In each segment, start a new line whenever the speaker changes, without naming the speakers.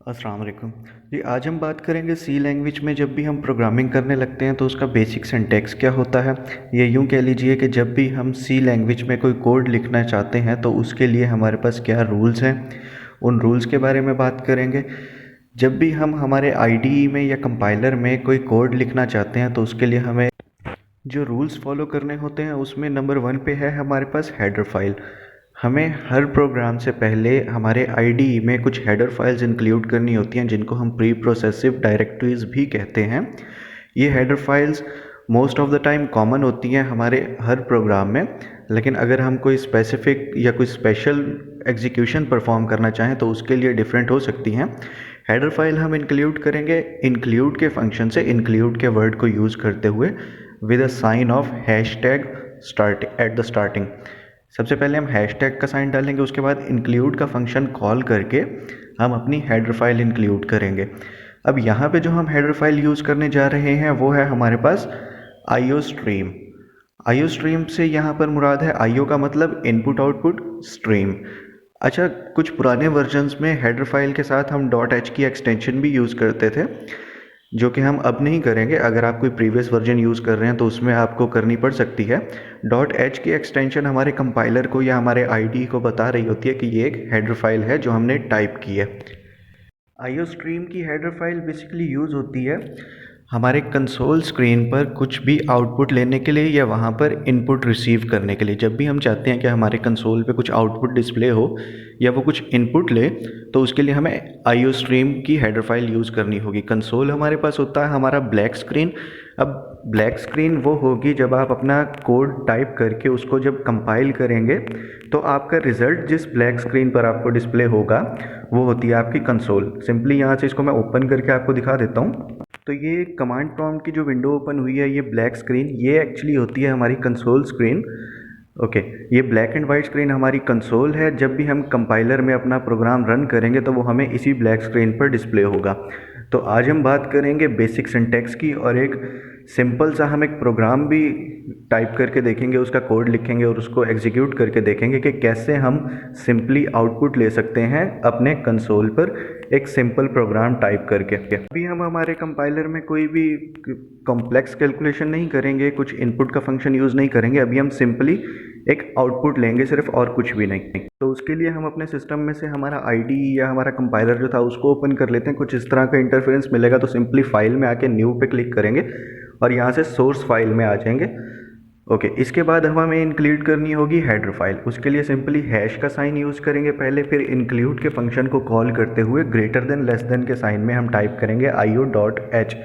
अस्सलाम वालेकुम जी। आज हम बात करेंगे सी लैंग्वेज में जब भी हम प्रोग्रामिंग करने लगते हैं तो उसका बेसिक सिंटैक्स क्या होता है। ये यूँ कह लीजिए कि जब भी हम सी लैंग्वेज में कोई कोड लिखना चाहते हैं तो उसके लिए हमारे पास क्या रूल्स हैं, उन रूल्स के बारे में बात करेंगे। जब भी हम हमारे आईडीई में या कंपाइलर में कोई कोड लिखना चाहते हैं तो उसके लिए हमें जो रूल्स फॉलो करने होते हैं उसमें नंबर 1 पे है हमारे पास हेडर फाइल। हमें हर प्रोग्राम से पहले हमारे आईडीई में कुछ हेडर फाइल्स इंक्लूड करनी होती हैं जिनको हम प्री प्रोसेसिव डायरेक्टरीज भी कहते हैं। ये header files most of the time common होती हैं हमारे हर प्रोग्राम में, लेकिन अगर हम कोई स्पेसिफिक या कोई स्पेशल एग्जीक्यूशन परफॉर्म करना चाहें तो उसके लिए डिफरेंट हो सकती हैं। हेडर फाइल हम इंक्लूड करेंगे इंक्लूड के फंक्शन से, इंक्लूड के वर्ड को यूज़ करते हुए with a sign of hashtag start at the starting. सबसे पहले हम हैशटैग का साइन डालेंगे, उसके बाद इंक्लूड का फंक्शन कॉल करके हम अपनी हेडर फाइल इंक्लूड करेंगे। अब यहाँ पे जो हम हेडर फाइल यूज़ करने जा रहे हैं वो है हमारे पास आईओ स्ट्रीम। आईओ स्ट्रीम से यहाँ पर मुराद है आईओ का मतलब इनपुट आउटपुट स्ट्रीम। अच्छा, कुछ पुराने वर्जन्स में हेडर फाइल के साथ हम डॉट एच की एक्सटेंशन भी यूज़ करते थे, जो कि हम अब नहीं करेंगे। अगर आप कोई प्रीवियस वर्जन यूज़ कर रहे हैं तो उसमें आपको करनी पड़ सकती है। डॉट एच की एक्सटेंशन हमारे कंपाइलर को या हमारे आईडी को बता रही होती है कि ये एक हेडर फाइल है जो हमने टाइप की है। आईओ स्ट्रीम की हेडर फाइल बेसिकली यूज़ होती है हमारे कंसोल स्क्रीन पर कुछ भी आउटपुट लेने के लिए या वहाँ पर इनपुट रिसीव करने के लिए। जब भी हम चाहते हैं कि हमारे कंसोल पे कुछ आउटपुट डिस्प्ले हो या वो कुछ इनपुट ले तो उसके लिए हमें आईओ स्ट्रीम की हेडर फाइल यूज़ करनी होगी। कंसोल हमारे पास होता है हमारा ब्लैक स्क्रीन। अब ब्लैक स्क्रीन वो होगी जब आप अपना कोड टाइप करके उसको जब कंपाइल करेंगे तो आपका रिज़ल्ट जिस ब्लैक स्क्रीन पर आपको डिस्प्ले होगा वो होती है आपकी कंसोल। सिंपली यहाँ से इसको मैं ओपन करके आपको दिखा देता हूँ। तो ये कमांड प्रॉम्प्ट की जो विंडो ओपन हुई है, ये ब्लैक स्क्रीन, ये एक्चुअली होती है हमारी कंसोल स्क्रीन। ओके, ये ब्लैक एंड वाइट स्क्रीन हमारी कंसोल है। जब भी हम कंपाइलर में अपना प्रोग्राम रन करेंगे तो वो हमें इसी ब्लैक स्क्रीन पर डिस्प्ले होगा। तो आज हम बात करेंगे बेसिक सिंटैक्स की और एक सिंपल सा हम एक प्रोग्राम भी टाइप करके देखेंगे, उसका कोड लिखेंगे और उसको एग्जीक्यूट करके देखेंगे कि कैसे हम सिंपली आउटपुट ले सकते हैं अपने कंसोल पर एक सिंपल प्रोग्राम टाइप करके। अभी हम हमारे कंपाइलर में कोई भी कॉम्प्लेक्स कैलकुलेशन नहीं करेंगे, कुछ इनपुट का फंक्शन यूज़ नहीं करेंगे। अभी हम सिंपली एक आउटपुट लेंगे सिर्फ, और कुछ भी नहीं। तो उसके लिए हम अपने सिस्टम में से हमारा आईडी या हमारा कंपाइलर जो था उसको ओपन कर लेते हैं। कुछ इस तरह का इंटरफेरेंस मिलेगा तो सिंपली फाइल में आके न्यू पे क्लिक करेंगे और यहाँ से सोर्स फाइल में आ जाएंगे। ओके, इसके बाद हमें इंक्लूड करनी होगी हेडर फाइल। उसके लिए सिंपली हैश का साइन यूज़ करेंगे पहले, फिर इंक्लूड के फंक्शन को कॉल करते हुए ग्रेटर देन लेस देन के साइन में हम टाइप करेंगे IO dot H,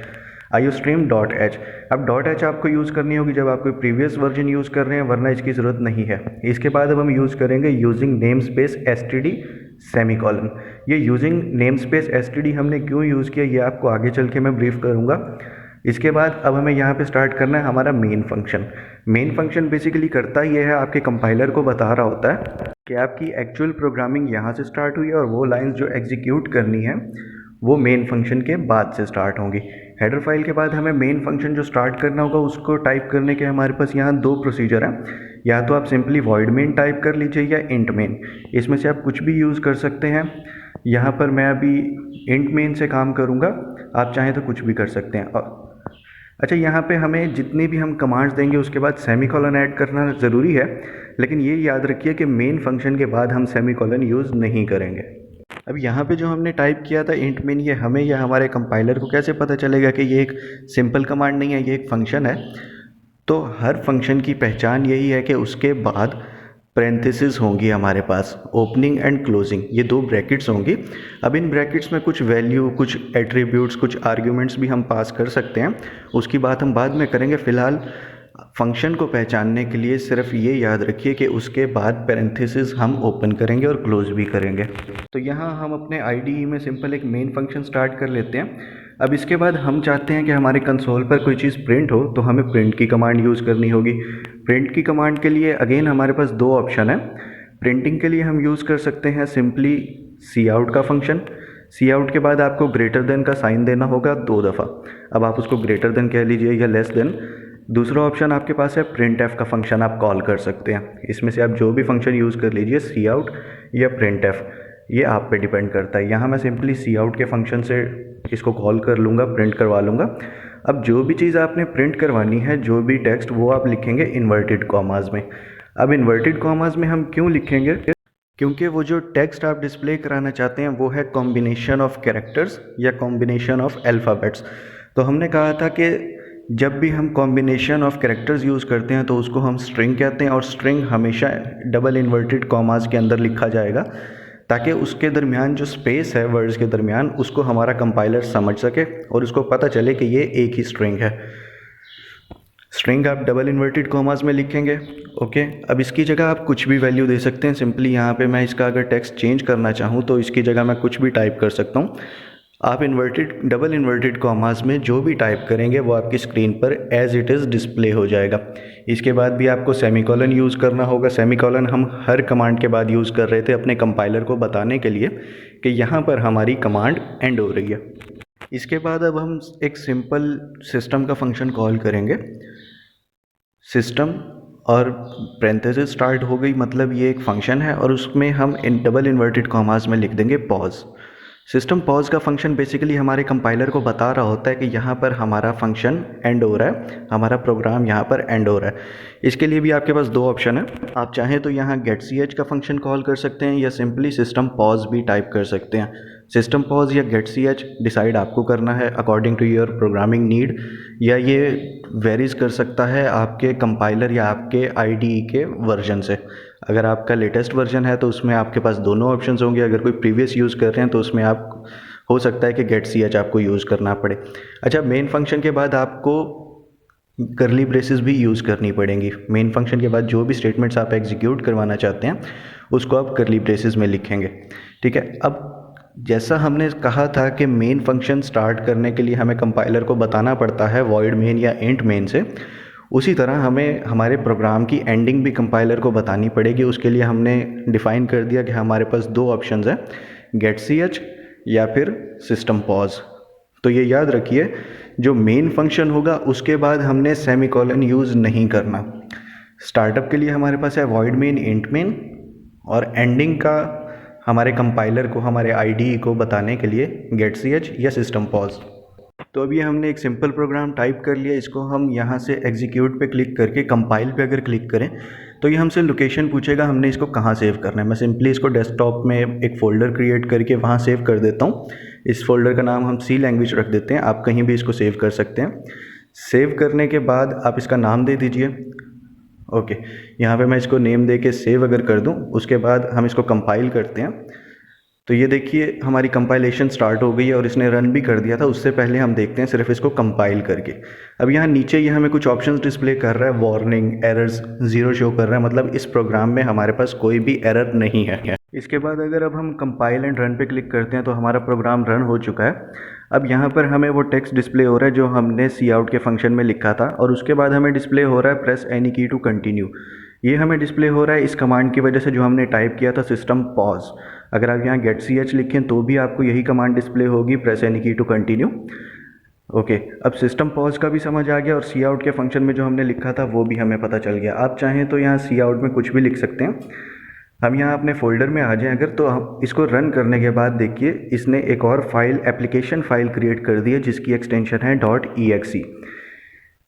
IO stream dot H. अब डॉट एच आपको यूज़ करनी होगी जब आप कोई प्रीवियस वर्जन यूज़ कर रहे हैं, वरना इसकी ज़रूरत नहीं है। इसके बाद अब हम यूज़ करेंगे using name space S T D semicolon. ये using name space S T D हमने क्यों यूज़ किया ये आपको आगे चल के मैं ब्रीफ करूँगा। इसके बाद अब हमें यहाँ पे स्टार्ट करना है हमारा main function. Main function basically करता ये है, आपके कंपाइलर को बता रहा होता है कि आपकी एक्चुअल प्रोग्रामिंग यहाँ से स्टार्ट हुई है और वो लाइंस जो एग्जीक्यूट करनी है वो मेन फंक्शन के बाद से स्टार्ट होंगी। हेडर फाइल के बाद हमें मेन फंक्शन जो स्टार्ट करना होगा उसको टाइप करने के हमारे पास यहाँ दो प्रोसीजर हैं। या तो आप सिंपली वॉइड मेन टाइप कर लीजिए या इंट मेन, इसमें से आप कुछ भी यूज़ कर सकते हैं। यहाँ पर मैं अभी इंट मेन से काम करूँगा, आप चाहें तो कुछ भी कर सकते हैं। अच्छा, यहाँ पे हमें जितनी भी हम कमांड्स देंगे उसके बाद सेमीकोलन ऐड करना ज़रूरी है, लेकिन ये याद रखिए कि मेन फंक्शन के बाद हम सेमीकोलन यूज़ नहीं करेंगे। अब यहाँ पे जो हमने टाइप किया था इंट मेन, ये हमें या हमारे कंपाइलर को कैसे पता चलेगा कि ये एक सिंपल कमांड नहीं है, ये एक फंक्शन है। तो हर फंक्शन की पहचान यही है कि उसके बाद पैरेंथेसिस होंगी हमारे पास, ओपनिंग एंड क्लोजिंग, ये दो ब्रैकेट्स होंगी। अब इन ब्रैकेट्स में कुछ वैल्यू, कुछ एट्रीब्यूट्स, कुछ आर्ग्यूमेंट्स भी हम पास कर सकते हैं, उसकी बात हम बाद में करेंगे। फ़िलहाल फंक्शन को पहचानने के लिए सिर्फ ये याद रखिए कि उसके बाद पैरेंथेसिस हम ओपन करेंगे और क्लोज भी करेंगे। तो यहाँ हम अपने आईडीई में सिंपल एक मेन फंक्शन स्टार्ट कर लेते हैं। अब इसके बाद हम चाहते हैं कि हमारे कंसोल पर कोई चीज़ प्रिंट हो तो हमें प्रिंट की कमांड यूज़ करनी होगी। प्रिंट की कमांड के लिए अगेन हमारे पास दो ऑप्शन है। प्रिंटिंग के लिए हम यूज़ कर सकते हैं सिंपली सी आउट का फंक्शन। सी आउट के बाद आपको ग्रेटर देन का साइन देना होगा 2 दफ़ा। अब आप उसको ग्रेटर देन कह लीजिए या लेस देन। दूसरा ऑप्शन आपके पास है प्रिंट एफ का फंक्शन, आप कॉल कर सकते हैं। इसमें से आप जो भी फंक्शन यूज़ कर लीजिए, सी आउट या प्रिंट एफ। ये आप पे डिपेंड करता है। यहाँ मैं सिंपली सी आउट के फंक्शन से इसको कॉल कर लूँगा, प्रिंट करवा लूँगा। अब जो भी चीज़ आपने प्रिंट करवानी है, जो भी टेक्स्ट, वो आप लिखेंगे इन्वर्टेड कॉमास में। अब इन्वर्टेड कॉमास में हम क्यों लिखेंगे? क्योंकि वो जो टेक्स्ट आप डिस्प्ले कराना चाहते हैं वो है कॉम्बिनेशन ऑफ कैरेक्टर्स या कॉम्बिनेशन ऑफ अल्फ़ाबेट्स। तो हमने कहा था कि जब भी हम कॉम्बिनेशन ऑफ कैरेक्टर्स यूज़ करते हैं तो उसको हम स्ट्रिंग कहते हैं, और स्ट्रिंग हमेशा डबल इन्वर्टेड कॉमास के अंदर लिखा जाएगा ताकि उसके दरमियान जो स्पेस है वर्ड्स के दरमियान, उसको हमारा कंपाइलर समझ सके और उसको पता चले कि ये एक ही स्ट्रिंग है। स्ट्रिंग आप डबल इन्वर्टेड कॉमास में लिखेंगे। ओके, अब इसकी जगह आप कुछ भी वैल्यू दे सकते हैं। सिंपली यहाँ पे मैं इसका अगर टेक्स्ट चेंज करना चाहूँ तो इसकी जगह मैं कुछ भी टाइप कर सकता हूँ। आप डबल इन्वर्टेड कॉमास में जो भी टाइप करेंगे वो आपकी स्क्रीन पर एज इट इज़ डिस्प्ले हो जाएगा। इसके बाद भी आपको सेमीकोलन यूज़ करना होगा। सेमीकोलन हम हर कमांड के बाद यूज़ कर रहे थे अपने कंपाइलर को बताने के लिए कि यहाँ पर हमारी कमांड एंड हो रही है। इसके बाद अब हम एक सिंपल सिस्टम का फंक्शन कॉल करेंगे। सिस्टम और पेरेंथेसिस स्टार्ट हो गई, मतलब ये एक फंक्शन है और उसमें हम डबल इन्वर्टेड कॉमास में लिख देंगे पॉज। सिस्टम पॉज का फंक्शन बेसिकली हमारे कंपाइलर को बता रहा होता है कि यहाँ पर हमारा फंक्शन एंड हो रहा है, हमारा प्रोग्राम यहाँ पर एंड हो रहा है। इसके लिए भी आपके पास दो ऑप्शन है। आप चाहें तो यहाँ getch का फंक्शन कॉल कर सकते हैं या सिंपली सिस्टम पॉज भी टाइप कर सकते हैं। सिस्टम पॉज या getch डिसाइड आपको करना है according to your programming need, या ये वेरीज कर सकता है आपके कंपाइलर या आपके IDE के वर्जन से। अगर आपका लेटेस्ट वर्जन है तो उसमें आपके पास दोनों ऑप्शंस होंगे। अगर कोई प्रीवियस यूज़ कर रहे हैं तो उसमें आप हो सकता है कि getch आपको यूज़ करना पड़े। अच्छा, मेन फंक्शन के बाद आपको करली ब्रेसेस भी यूज़ करनी पड़ेंगी। मेन फंक्शन के बाद जो भी स्टेटमेंट्स आप एग्जीक्यूट करवाना चाहते हैं उसको आप करली ब्रेसेस में लिखेंगे। ठीक है, अब जैसा हमने कहा था कि मेन फंक्शन स्टार्ट करने के लिए हमें कंपाइलर को बताना पड़ता है वॉइड मेन या इंट मेन से, उसी तरह हमें हमारे प्रोग्राम की एंडिंग भी कंपाइलर को बतानी पड़ेगी। उसके लिए हमने डिफ़ाइन कर दिया कि हमारे पास दो ऑप्शंस हैं, getch या फिर सिस्टम पॉज। तो ये याद रखिए, जो मेन फंक्शन होगा उसके बाद हमने सेमीकोलन यूज़ नहीं करना। स्टार्टअप के लिए हमारे पास है वॉइड मेन, इंट मेन, और एंडिंग का हमारे कंपाइलर को, हमारे IDE को बताने के लिए getch या सिस्टम पॉज। तो अभी हमने एक सिंपल प्रोग्राम टाइप कर लिया। इसको हम यहाँ से एग्जीक्यूट पे क्लिक करके कंपाइल पे अगर क्लिक करें तो ये हमसे लोकेशन पूछेगा हमने इसको कहाँ सेव करना है। मैं सिंपली इसको डेस्कटॉप में एक फ़ोल्डर क्रिएट करके वहाँ सेव कर देता हूँ। इस फोल्डर का नाम हम C लैंग्वेज रख देते हैं। आप कहीं भी इसको सेव कर सकते हैं। सेव करने के बाद आप इसका नाम दे दीजिए। ओके, यहाँ पे मैं इसको नेम दे के सेव अगर कर दूँ, उसके बाद हम इसको कंपाइल करते हैं तो ये देखिए हमारी कंपाइलेशन स्टार्ट हो गई है और इसने रन भी कर दिया था। उससे पहले हम देखते हैं सिर्फ इसको कंपाइल करके। अब यहाँ नीचे ये हमें कुछ ऑप्शंस डिस्प्ले कर रहा है, वार्निंग, एरर्स, 0 शो कर रहा है, मतलब इस प्रोग्राम में हमारे पास कोई भी एरर नहीं है। इसके बाद अगर अब हम कंपाइल एंड रन पे क्लिक करते हैं तो हमारा प्रोग्राम रन हो चुका है। अब यहाँ पर हमें वो टेक्स्ट डिस्प्ले हो रहा है जो हमने सी आउट के फंक्शन में लिखा था, और उसके बाद हमें डिस्प्ले हो रहा है प्रेस एनी की टू कंटिन्यू। ये हमें डिस्प्ले हो रहा है इस कमांड की वजह से जो हमने टाइप किया था, सिस्टम पॉज। अगर आप यहाँ getch लिखें तो भी आपको यही कमांड डिस्प्ले होगी, प्रेस एनी की टू कंटिन्यू। ओके, अब सिस्टम पॉज का भी समझ आ गया और सी आउट के फंक्शन में जो हमने लिखा था वो भी हमें पता चल गया। आप चाहें तो यहाँ सी आउट में कुछ भी लिख सकते हैं। हम यहाँ अपने फोल्डर में आ जाएं अगर, तो हम इसको रन करने के बाद देखिए इसने एक और फाइल, एप्लीकेशन फाइल क्रिएट कर दी है जिसकी एक्सटेंशन है .exe।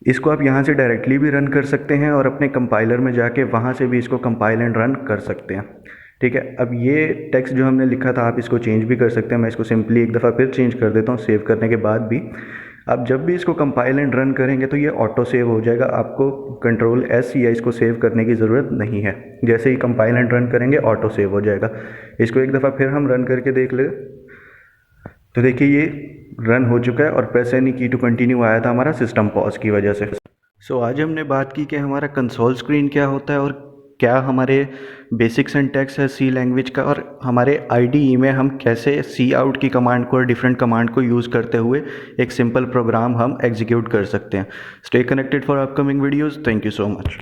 इसको आप यहाँ से डायरेक्टली भी रन कर सकते हैं और अपने कंपाइलर में जाके वहाँ से भी इसको कंपाइल एंड रन कर सकते हैं। ठीक है, अब ये टेक्स्ट जो हमने लिखा था आप इसको चेंज भी कर सकते हैं। मैं इसको सिंपली एक दफ़ा फिर चेंज कर देता हूँ सेव करने के बाद भी। अब जब भी इसको कंपाइल एंड रन करेंगे तो ये ऑटो सेव हो जाएगा, आपको Ctrl+S या इसको सेव करने की ज़रूरत नहीं है। जैसे ही कंपाइल एंड रन करेंगे ऑटो सेव हो जाएगा। इसको एक दफ़ा फिर हम रन करके देख ले तो देखिए ये रन हो चुका है और प्रेस एनी की टू कंटिन्यू आया था हमारा सिस्टम पॉज की वजह से। आज हमने बात की कि हमारा कंसोल स्क्रीन क्या होता है और क्या हमारे बेसिक सिंटैक्स है सी लैंग्वेज का, और हमारे IDE में हम कैसे सी आउट की कमांड को और डिफरेंट कमांड को यूज़ करते हुए एक सिंपल प्रोग्राम हम एग्जीक्यूट कर सकते हैं। Stay connected for upcoming videos. Thank you so much.